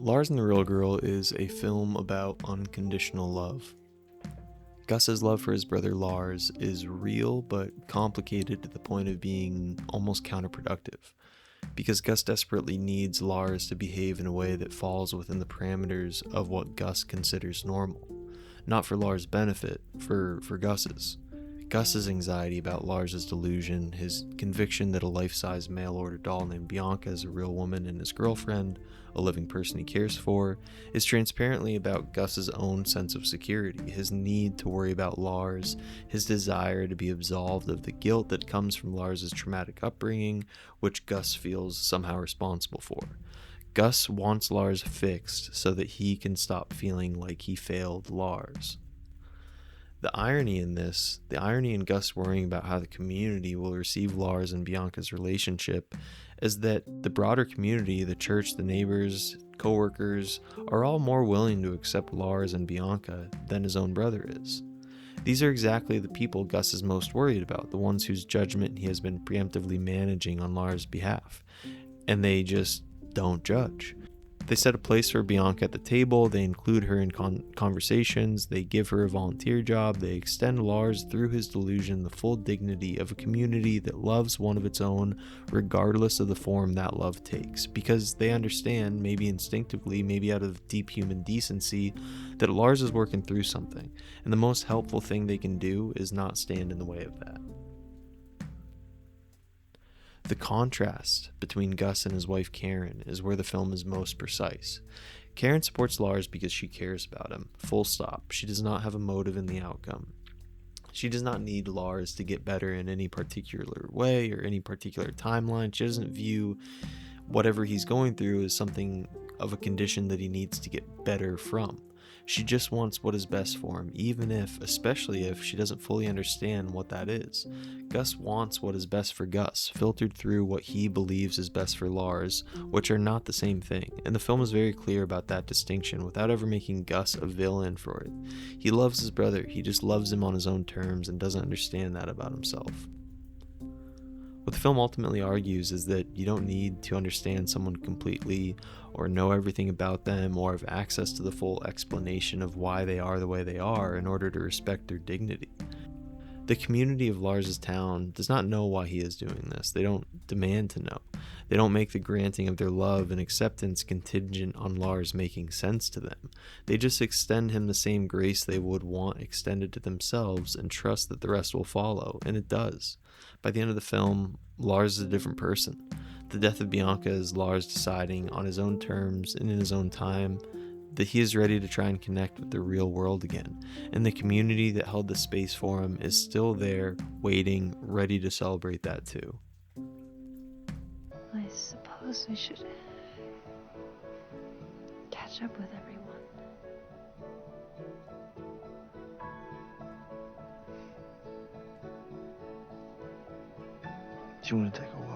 Lars and the Real Girl is a film about unconditional love. Gus's love for his brother Lars is real but complicated to the point of being almost counterproductive, because Gus desperately needs Lars to behave in a way that falls within the parameters of what Gus considers normal. Not for Lars' benefit, for Gus's. Gus's anxiety about Lars's delusion, his conviction that a life-size mail-order doll named Bianca is a real woman and his girlfriend, a living person he cares for, is transparently about Gus's own sense of security, his need to worry about Lars, his desire to be absolved of the guilt that comes from Lars's traumatic upbringing, which Gus feels somehow responsible for. Gus wants Lars fixed so that he can stop feeling like he failed Lars. The irony in Gus worrying about how the community will receive Lars and Bianca's relationship, is that the broader community, the church, the neighbors, co-workers, are all more willing to accept Lars and Bianca than his own brother is. These are exactly the people Gus is most worried about, the ones whose judgment he has been preemptively managing on Lars' behalf, and they just don't judge. They set a place for Bianca at the table, they include her in conversations, they give her a volunteer job, they extend Lars through his delusion the full dignity of a community that loves one of its own, regardless of the form that love takes, because they understand, maybe instinctively, maybe out of deep human decency, that Lars is working through something, and the most helpful thing they can do is not stand in the way of that. The contrast between Gus and his wife Karen is where the film is most precise. Karen supports Lars because she cares about him, full stop. She does not have a motive in the outcome. She does not need Lars to get better in any particular way or any particular timeline. She doesn't view whatever he's going through as something of a condition that he needs to get better from. She just wants what is best for him, even if, especially if, she doesn't fully understand what that is. Gus wants what is best for Gus, filtered through what he believes is best for Lars, which are not the same thing, and the film is very clear about that distinction without ever making Gus a villain for it. He loves his brother, he just loves him on his own terms and doesn't understand that about himself. What the film ultimately argues is that you don't need to understand someone completely or know everything about them or have access to the full explanation of why they are the way they are in order to respect their dignity. The community of Lars's town does not know why he is doing this. They don't demand to know. They don't make the granting of their love and acceptance contingent on Lars making sense to them. They just extend him the same grace they would want extended to themselves and trust that the rest will follow, and it does. By the end of the film, Lars is a different person. The death of Bianca is Lars deciding on his own terms and in his own time that he is ready to try and connect with the real world again, and the community that held the space for him is still there, waiting, ready to celebrate that too. I suppose we should catch up with everyone. Do you want to take a walk?